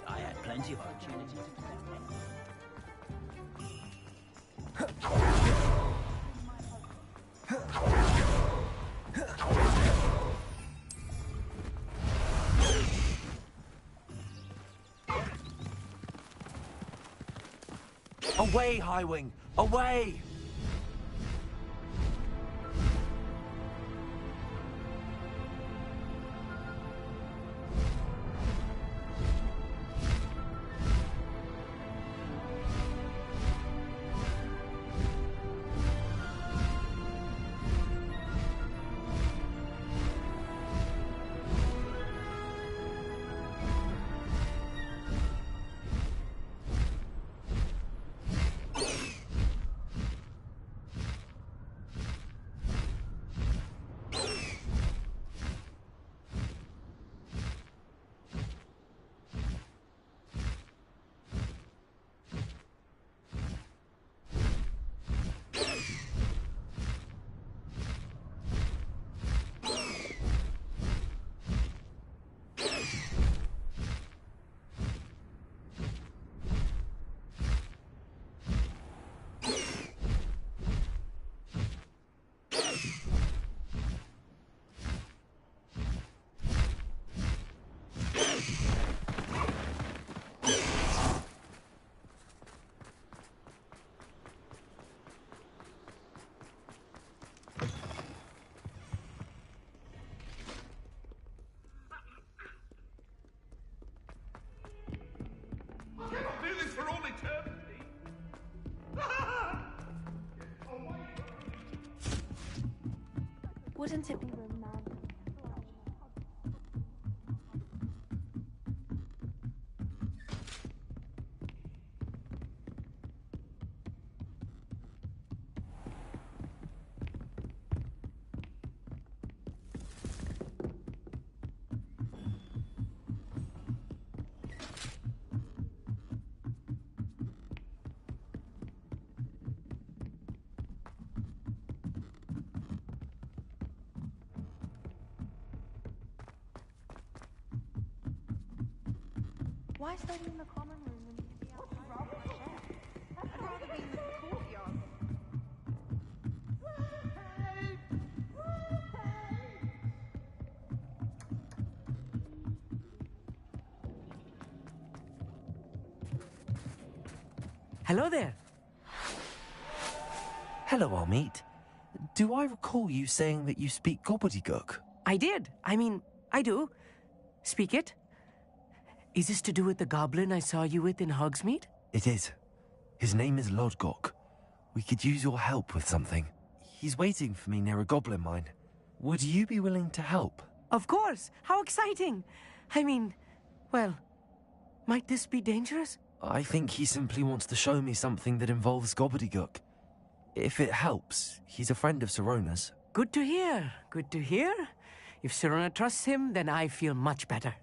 I had plenty of opportunity to do that. Away, Highwing! Away! Wouldn't it be romantic? Why study in the common room when you can be outside in the shed? I'd rather be in the courtyard. Hello there. Hello, Amit. Do I recall you saying that you speak gobbledygook? I did. I mean, I do. Speak it. Is this to do with the goblin I saw you with in Hogsmeade? It is. His name is Lodgok. We could use your help with something. He's waiting for me near a goblin mine. Would you be willing to help? Of course. How exciting. I mean, well, might this be dangerous? I think he simply wants to show me something that involves gobbledygook. If it helps, he's a friend of Sirona's. Good to hear. Good to hear. If Sirona trusts him, then I feel much better.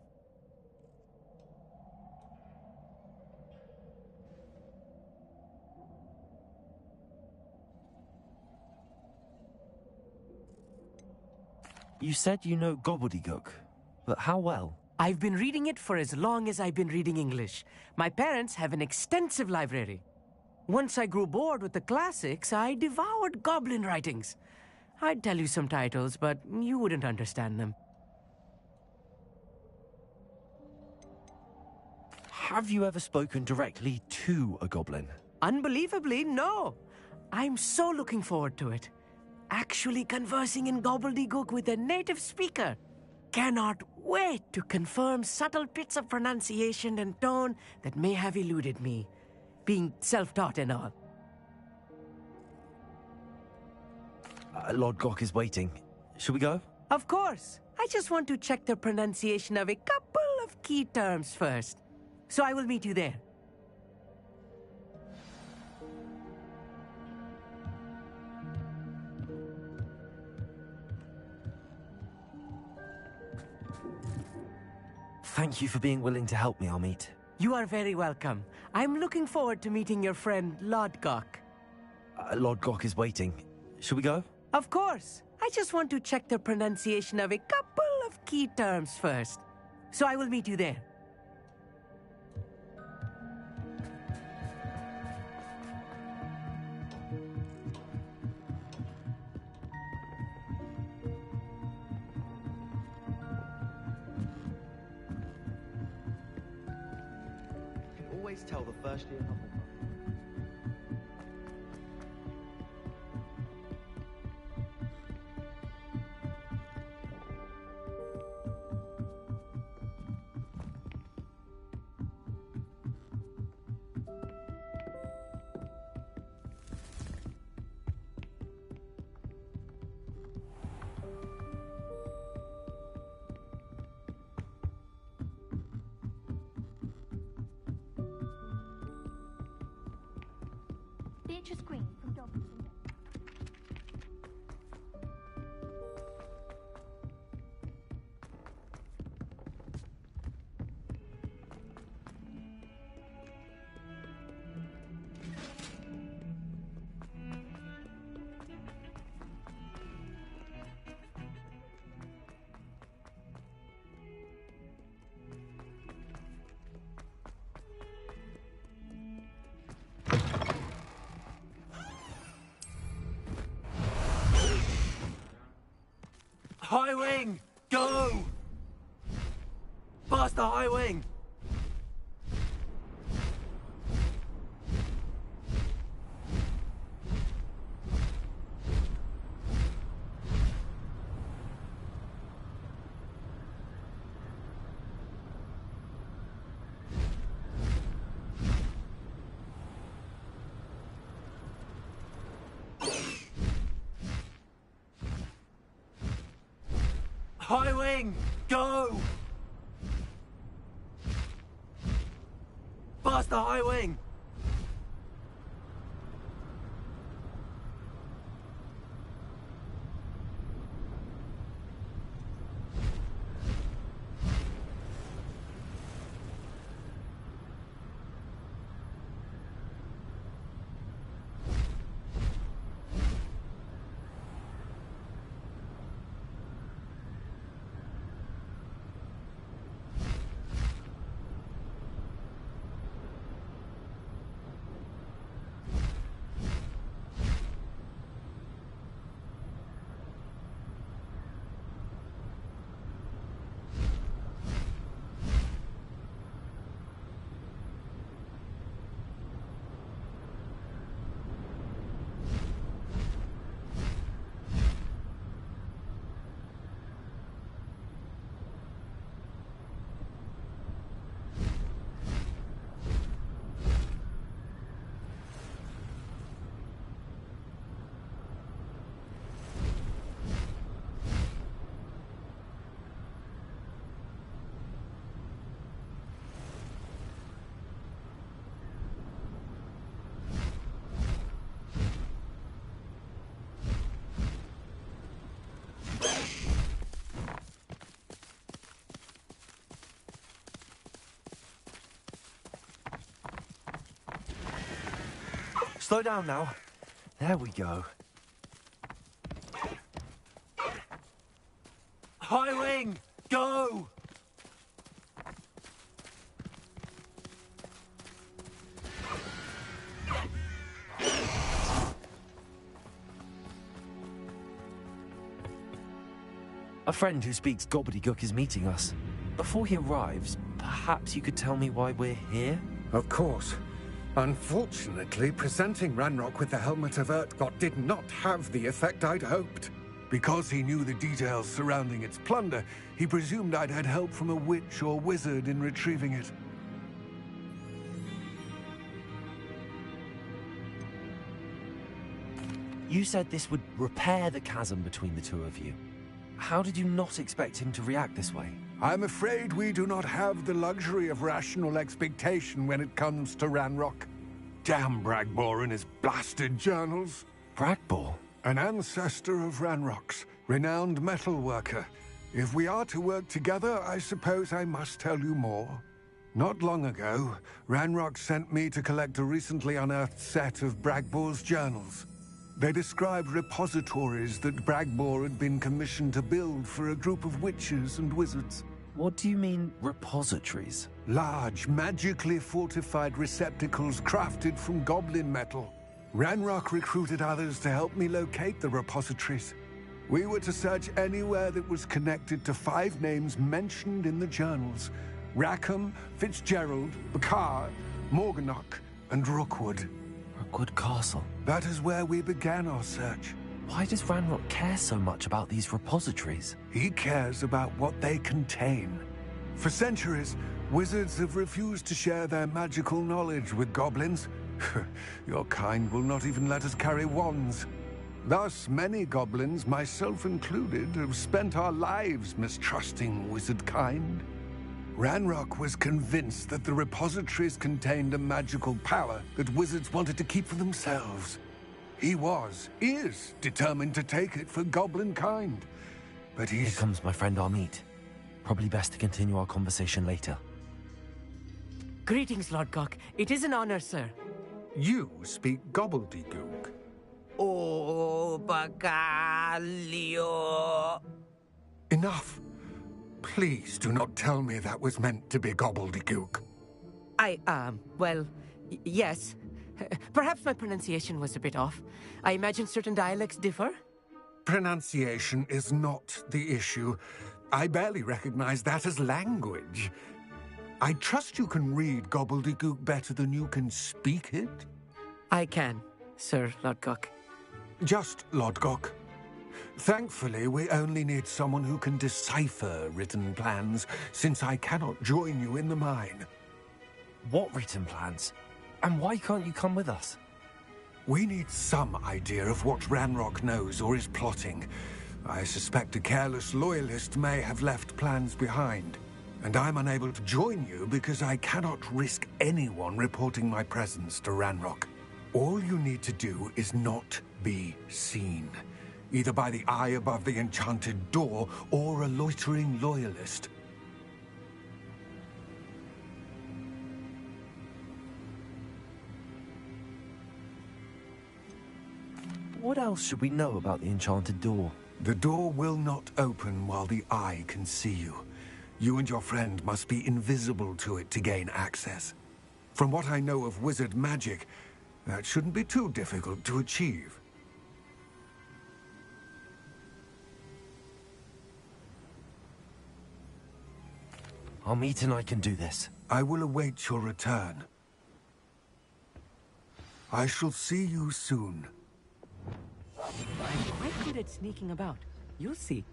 You said you know gobbledygook, but how well? I've been reading it for as long as I've been reading English. My parents have an extensive library. Once I grew bored with the classics, I devoured goblin writings. I'd tell you some titles, but you wouldn't understand them. Have you ever spoken directly to a goblin? Unbelievably, no. I'm so looking forward to it. Actually conversing in gobbledygook with a native speaker. Cannot wait to confirm subtle bits of pronunciation and tone that may have eluded me, being self-taught and all. Lodgok is waiting. Shall we go? Of course. I just want to check the pronunciation of a couple of key terms first. So I will meet you there. Thank you for being willing to help me, Amit. You are very welcome. I'm looking forward to meeting your friend, Lodgok. Lord Gok is waiting. Shall we go? Of course. I just want to check the pronunciation of a couple of key terms first. So I will meet you there. You can always tell the first year Hufflepuff. Beatrice Queen from Dublin. High Wing! Go! Faster, High Wing! High Wing! Go! Faster, High Wing! Slow down now. There we go. High Wing! Go! A friend who speaks gobbledygook is meeting us. Before he arrives, perhaps you could tell me why we're here? Of course. Unfortunately, presenting Ranrock with the Helmet of Urtkot did not have the effect I'd hoped. Because he knew the details surrounding its plunder, he presumed I'd had help from a witch or wizard in retrieving it. You said this would repair the chasm between the two of you. How did you not expect him to react this way? I'm afraid we do not have the luxury of rational expectation when it comes to Ranrock. Damn Bragbor and his blasted journals. Bragbor? An ancestor of Ranrock's, renowned metal worker. If we are to work together, I suppose I must tell you more. Not long ago, Ranrock sent me to collect a recently unearthed set of Bragbor's journals. They described repositories that Bragbor had been commissioned to build for a group of witches and wizards. What do you mean, repositories? Large, magically fortified receptacles crafted from goblin metal. Ranrock recruited others to help me locate the repositories. We were to search anywhere that was connected to 5 names mentioned in the journals: Rackham, Fitzgerald, Bakar, Morganach, and Rookwood. Rookwood Castle. That is where we began our search. Why does Ranrock care so much about these repositories? He cares about what they contain. For centuries, wizards have refused to share their magical knowledge with goblins. Your kind will not even let us carry wands. Thus, many goblins, myself included, have spent our lives mistrusting wizard kind. Ranrock was convinced that the repositories contained a magical power that wizards wanted to keep for themselves. He is determined to take it for goblin kind. But Here comes my friend Amit. Probably best to continue our conversation later. Greetings, Lord Cock. It is an honor, sir. You speak gobbledygook. Oh, Bagalio. Enough. Please do not tell me that was meant to be gobbledygook. Well, yes. Perhaps my pronunciation was a bit off. I imagine certain dialects differ. Pronunciation is not the issue. I barely recognize that as language. I trust you can read gobbledygook better than you can speak it? I can, Sir Lodgok. Just Lodgok. Thankfully, we only need someone who can decipher written plans, since I cannot join you in the mine. What written plans? And why can't you come with us? We need some idea of what Ranrock knows or is plotting. I suspect a careless loyalist may have left plans behind. And I'm unable to join you because I cannot risk anyone reporting my presence to Ranrock. All you need to do is not be seen, either by the eye above the enchanted door or a loitering loyalist. What else should we know about the enchanted door? The door will not open while the eye can see you. You and your friend must be invisible to it to gain access. From what I know of wizard magic, that shouldn't be too difficult to achieve. Amit and I can do this. I will await your return. I shall see you soon. I'm quite good at sneaking about. You'll see.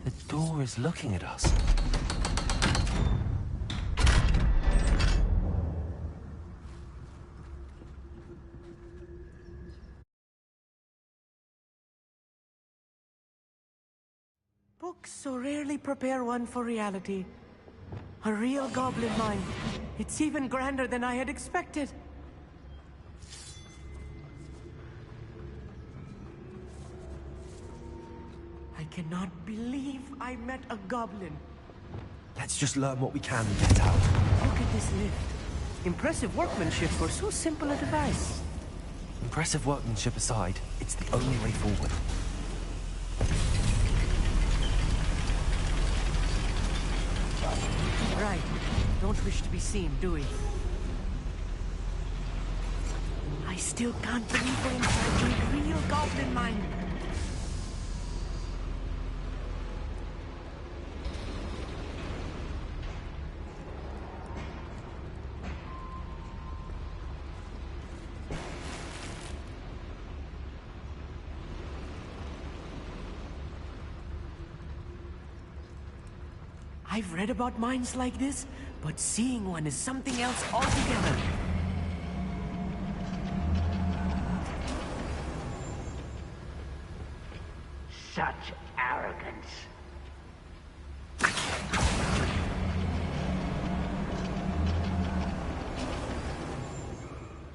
The door is looking at us. Books so rarely prepare one for reality. A real goblin mine. It's even grander than I had expected. I cannot believe I met a goblin. Let's just learn what we can and get out. Look at this lift. Impressive workmanship for so simple a device. Impressive workmanship aside, it's the only way forward. Right. Don't wish to be seen, do we? I still can't believe we're inside a real goblin mine. I've read about mines like this, but seeing one is something else altogether. Such arrogance.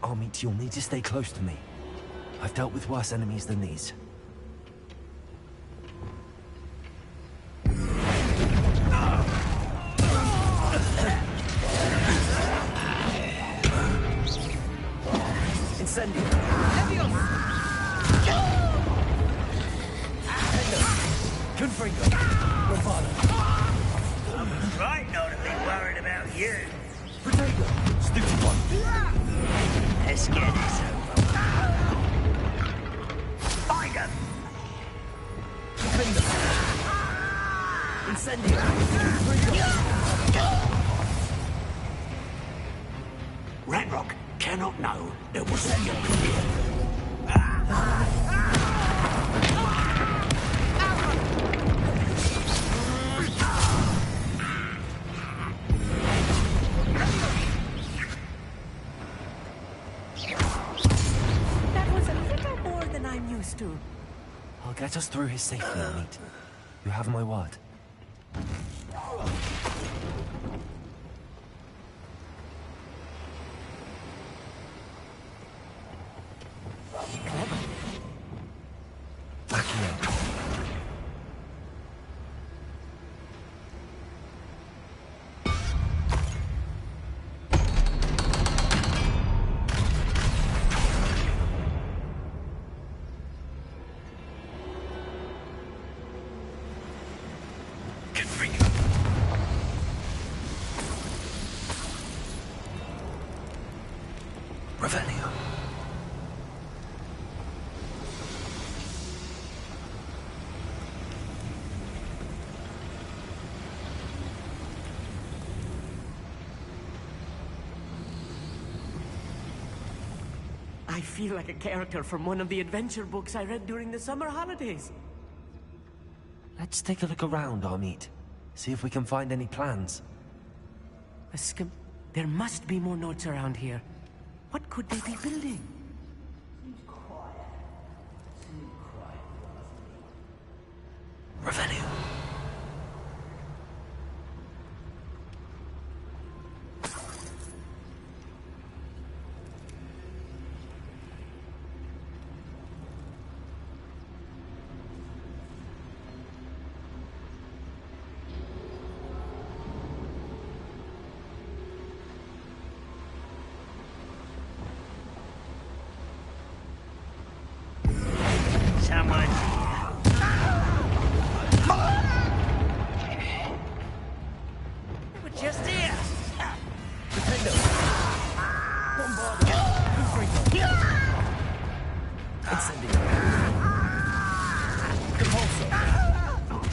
Amit, you'll need to stay close to me. I've dealt with worse enemies than these. Incendio! Confringo! Lovato! Right not to be worried about you. Potato! Stupid one! Let's get this over. Find him! Confringo! Incendio! Ranrock cannot know there was a young here. That was a little more than I'm used to. I'll get us through his safely, mate. You have my word. Revelio. I feel like a character from one of the adventure books I read during the summer holidays. Let's take a look around, Amit. See if we can find any plans. There must be more notes around here. What could they be building? Revelio. Someone we're just here. Defendo! Bombardo! Confringo! Incendio! Compulso!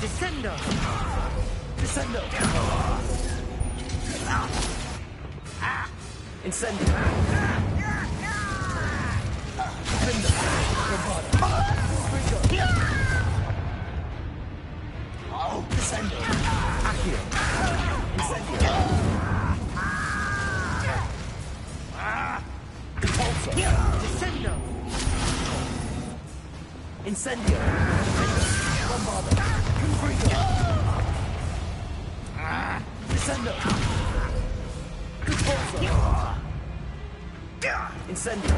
Descendo! Descendo! Incendio! Defendo! Bombardo! Confringo! Descendo! Accio! Incendio! Compulso! Descendo! Incendio! Bombardo! Confringo! Descendo! Compulso! Incendio!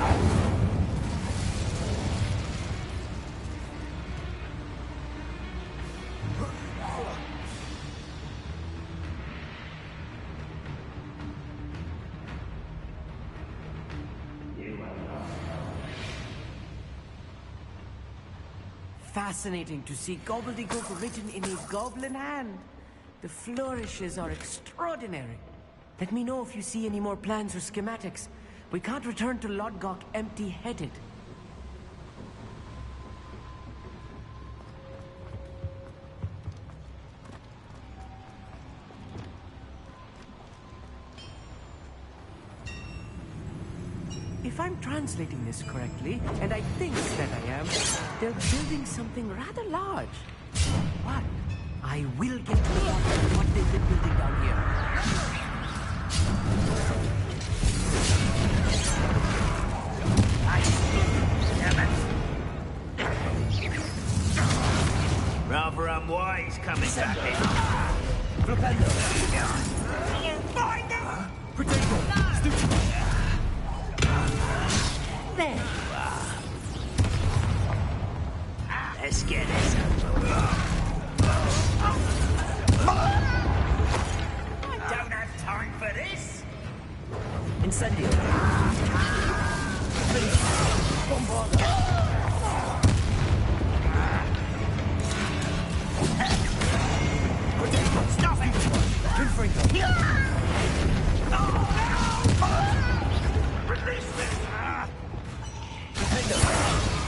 Fascinating to see gobbledygook written in a goblin hand. The flourishes are extraordinary. Let me know if you see any more plans or schematics. We can't return to Lodgok empty-headed. If I'm translating this correctly, and I think that I am, they're building something rather large. What? I will get to the bottom of what they've been building down here. Rather unwise coming back in. Flipendo! Find them! Potato! Stupid! There you are. Let's get this over with. I don't have time for this. Incendio. Bombarda. Stop it! Confringo. Release me! Defender.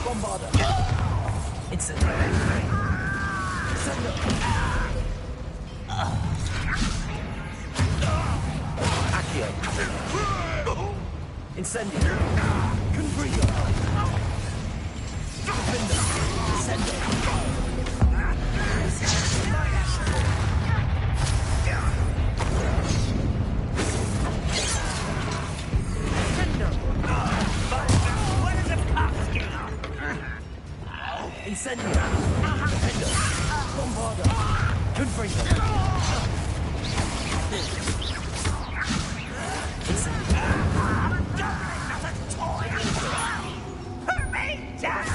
Bombarda. Incendio. Incendio. Accio. Incendio. Confringo. Defender. Incendio. Incendio. Defender. Bombarda. Confringo. Incendio. Not a toy! Hurt me down!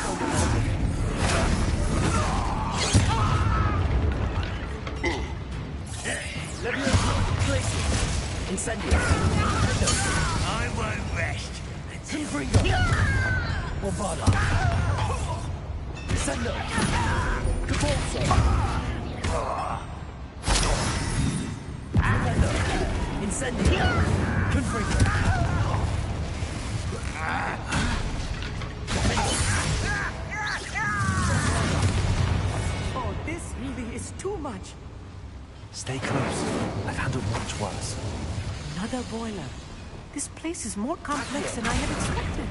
Incendio. I won't rest. Confringo. Bombarda. Incendio. Capolso. Incendio. Confringo. Oh, this really is too much. Stay close. I've handled much worse. Another boiler. This place is more complex than I had expected.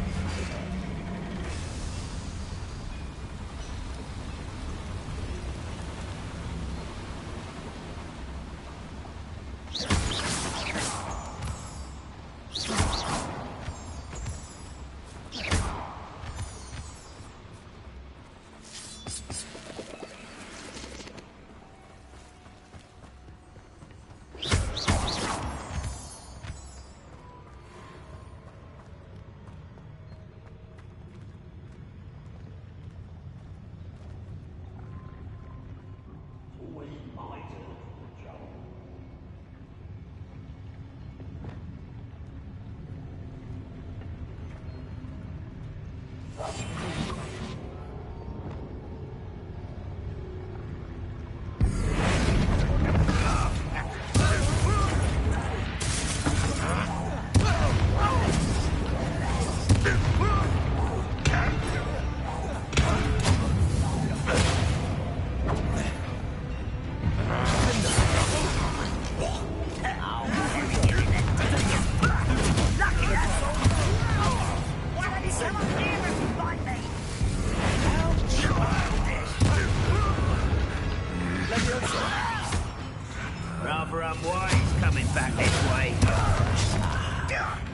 Rather unwise coming back this way.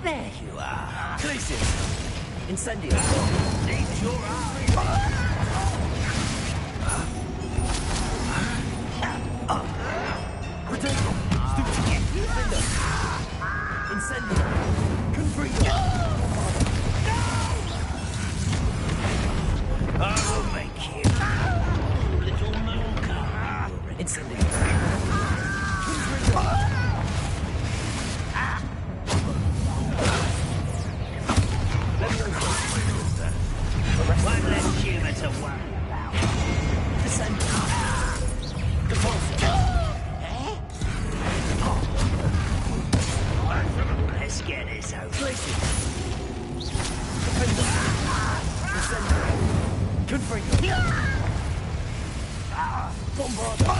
There you are. Glacius. Incendio. Needs your eye. Protego. Defender. Incendio. Confringo. I will make you. Little Milka. Incendio. One less humour to worry about. Incendio. Capolso. Let's get this over. Glacius. Defender. Incendio. Confringo. Bombarda.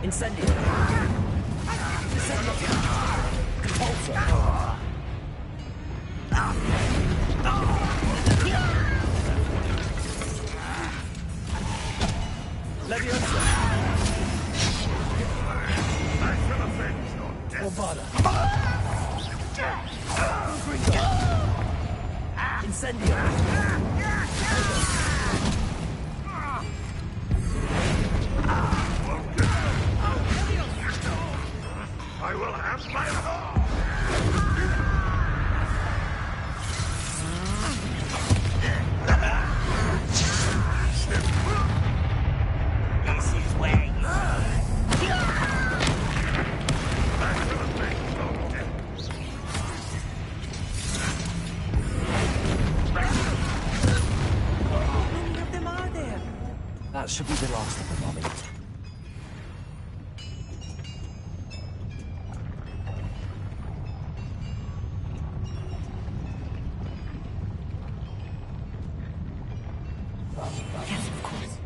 Incendio. Incendio. Capolso. Leviosa. Bombarda. Confringo. Incendio. I will have my should be the last of them, Mommy. Yes, of course.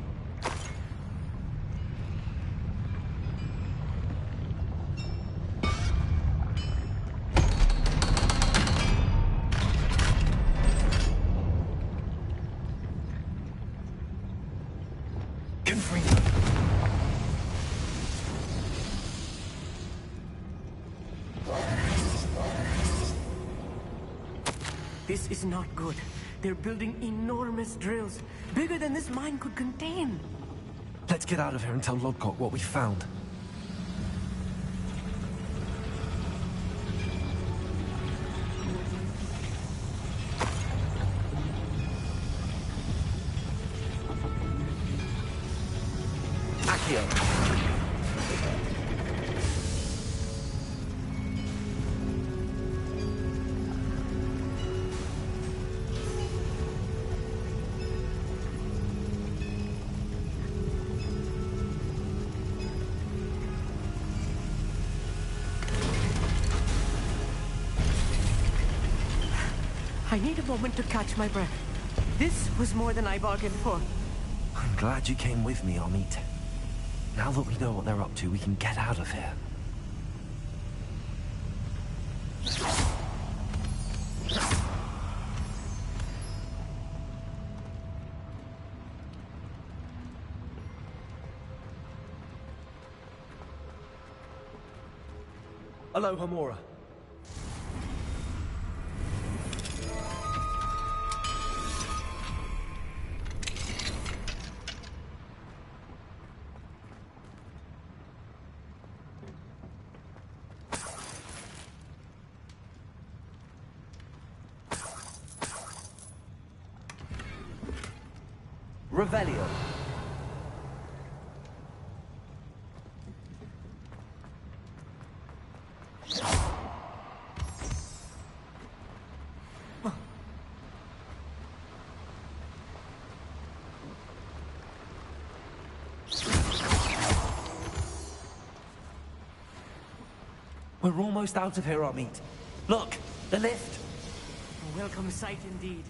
This is not good. They're building enormous drills, bigger than this mine could contain. Let's get out of here and tell Lodgok what we found. Accio. I need a moment to catch my breath. This was more than I bargained for. I'm glad you came with me, Amit. Now that we know what they're up to, we can get out of here. Hello, Hamura. Revelio. We're almost out of here, Amit. Look, the lift. A welcome sight indeed.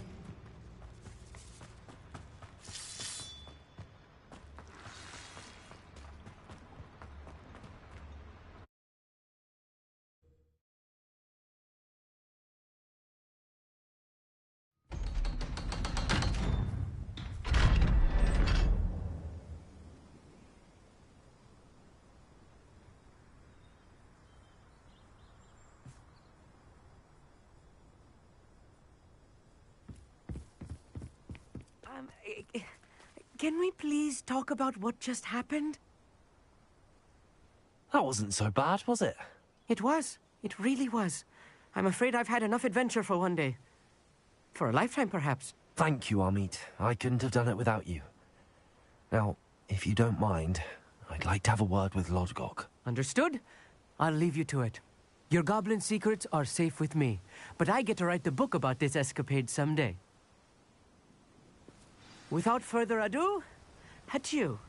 Can we please talk about what just happened? That wasn't so bad, was it? It was. It really was. I'm afraid I've had enough adventure for one day. For a lifetime, perhaps. Thank you, Amit. I couldn't have done it without you. Now, if you don't mind, I'd like to have a word with Lodgok. Understood? I'll leave you to it. Your goblin secrets are safe with me, but I get to write the book about this escapade someday. Without further ado, adieu.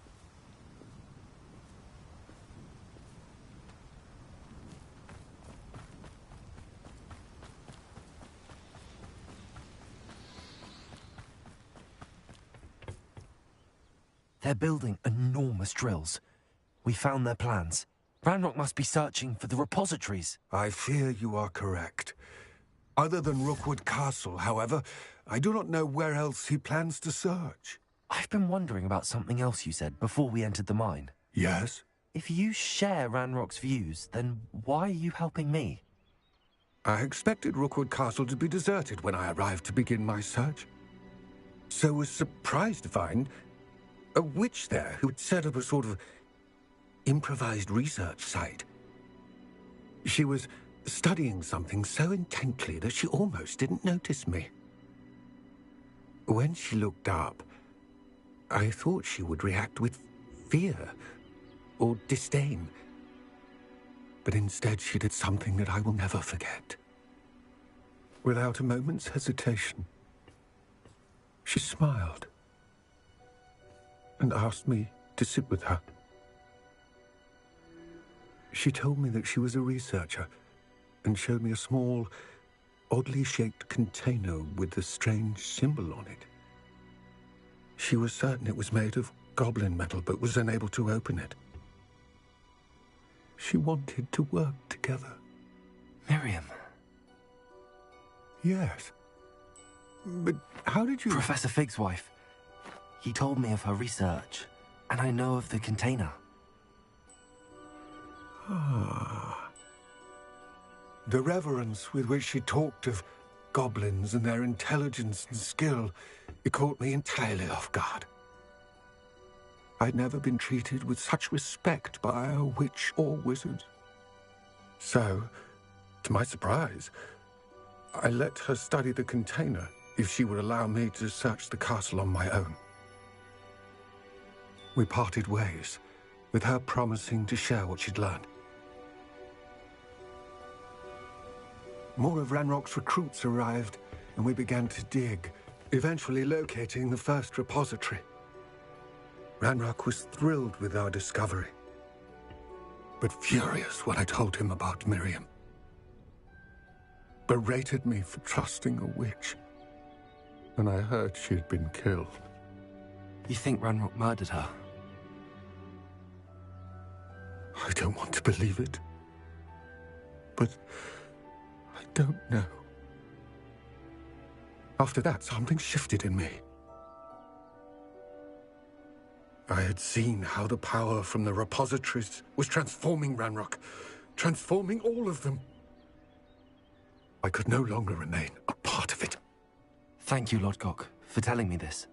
They're building enormous drills. We found their plans. Ranrock must be searching for the repositories. I fear you are correct. Other than Rookwood Castle, however, I do not know where else he plans to search. I've been wondering about something else you said before we entered the mine. Yes? If you share Ranrock's views, then why are you helping me? I expected Rookwood Castle to be deserted when I arrived to begin my search. So was surprised to find a witch there who had set up a sort of improvised research site. She was studying something so intently that she almost didn't notice me. When she looked up, I thought she would react with fear or disdain. But instead she did something that I will never forget. Without a moment's hesitation, she smiled. and asked me to sit with her. She told me that she was a researcher and showed me a small, oddly shaped container with a strange symbol on it. She was certain it was made of goblin metal, but was unable to open it. She wanted to work together. Miriam. Yes. But how did you... Professor Fig's wife. He told me of her research, and I know of the container. Ah. The reverence with which she talked of goblins and their intelligence and skill, it caught me entirely off guard. I'd never been treated with such respect by a witch or wizard. So, to my surprise, I let her study the container if she would allow me to search the castle on my own. We parted ways, with her promising to share what she'd learned. More of Ranrock's recruits arrived, and we began to dig, eventually locating the first repository. Ranrock was thrilled with our discovery, but furious when I told him about Miriam. Berated me for trusting a witch, and I heard she had been killed. You think Ranrock murdered her? I don't want to believe it, but I don't know. After that, something shifted in me. I had seen how the power from the repositories was transforming Ranrock, transforming all of them. I could no longer remain a part of it. Thank you, Lodgok, for telling me this.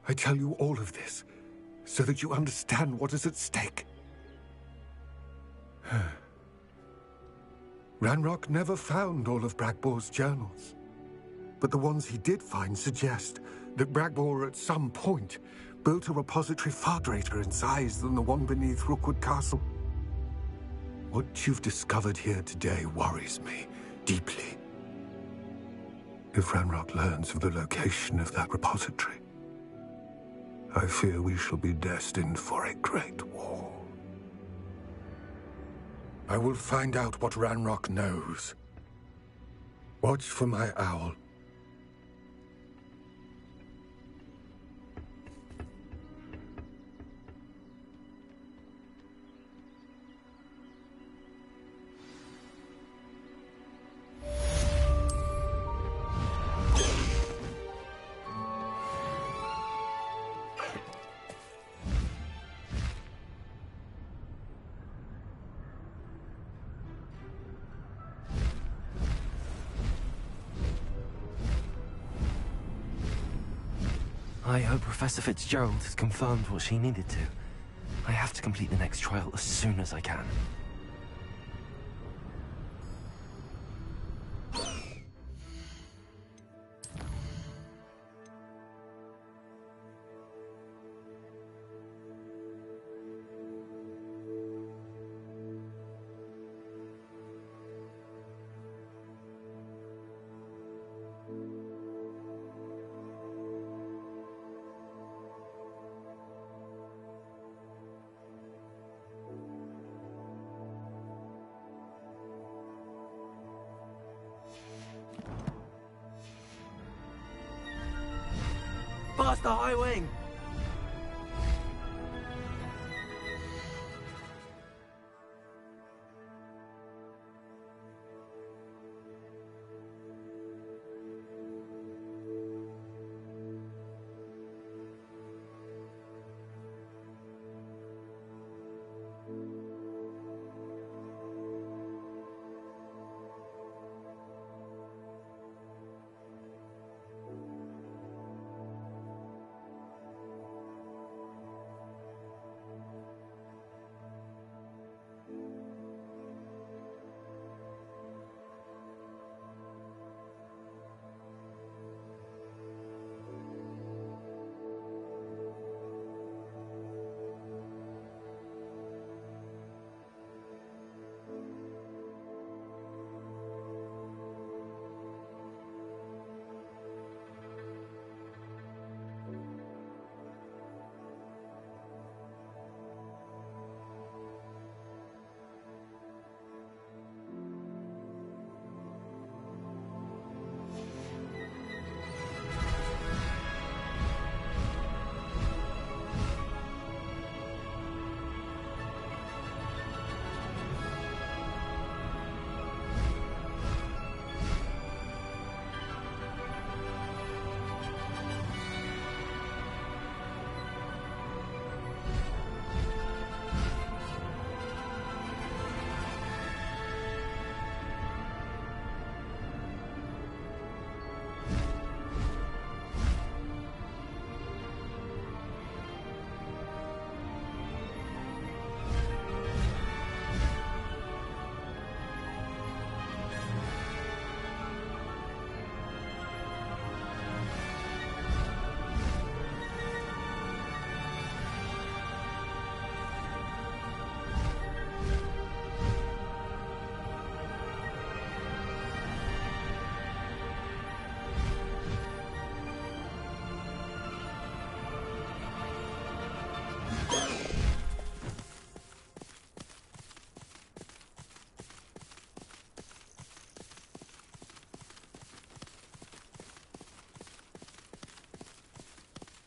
I tell you all of this so that you understand what is at stake. Ranrock never found all of Bragbor's journals, but the ones he did find suggest that Bragbor at some point built a repository far greater in size than the one beneath Rookwood Castle. What you've discovered here today worries me deeply. If Ranrock learns of the location of that repository, I fear we shall be destined for a great war. I will find out what Ranrock knows. Watch for my owl. I hope Professor Fitzgerald has confirmed what she needed to. I have to complete the next trial as soon as I can. Past the high wing!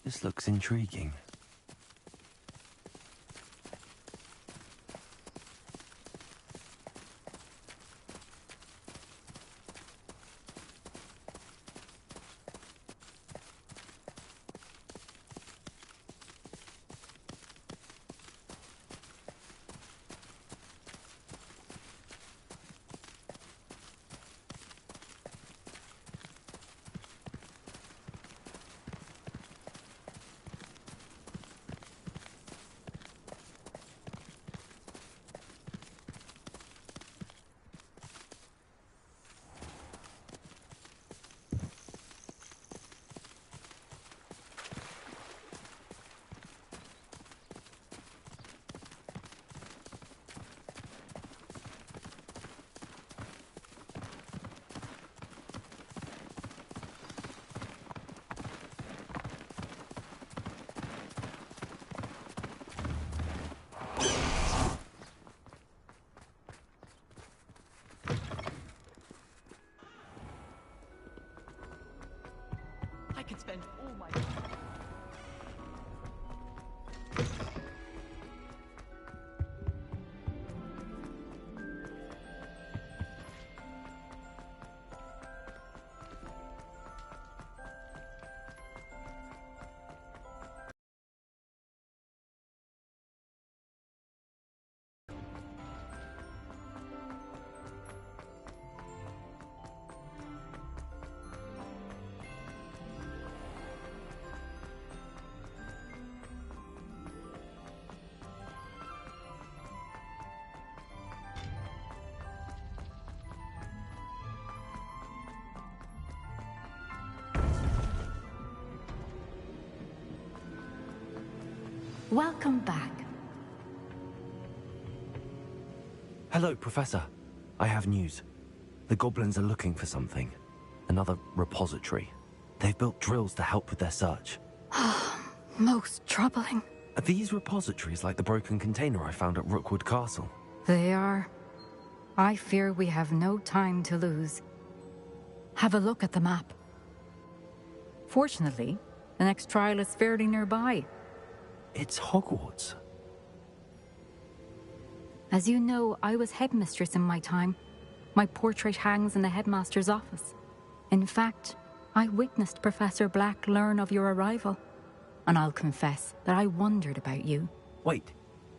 This looks intriguing. I could spend all my... Welcome back. Hello, Professor. I have news. The goblins are looking for something. Another repository. They've built drills to help with their search. Most troubling. Are these repositories like the broken container I found at Rookwood Castle? They are. I fear we have no time to lose. Have a look at the map. Fortunately, the next trial is fairly nearby. It's Hogwarts. As you know, I was headmistress in my time. My portrait hangs in the headmaster's office. In fact, I witnessed Professor Black learn of your arrival. And I'll confess that I wondered about you. Wait,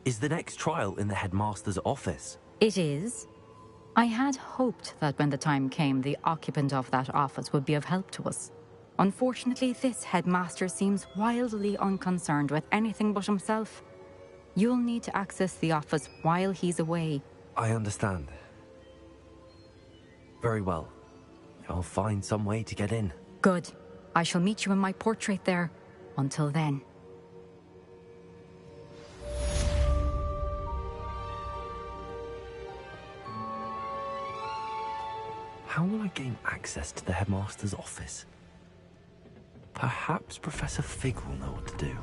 is the next trial in the headmaster's office? It is. I had hoped that when the time came, the occupant of that office would be of help to us. Unfortunately, this headmaster seems wildly unconcerned with anything but himself. You'll need to access the office while he's away. I understand. Very well. I'll find some way to get in. Good. I shall meet you in my portrait there. Until then. How will I gain access to the headmaster's office? Perhaps Professor Fig will know what to do.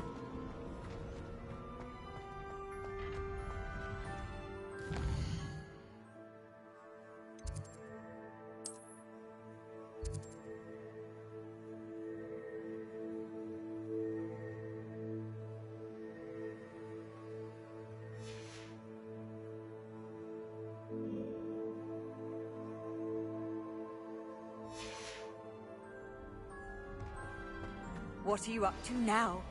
What are you up to now?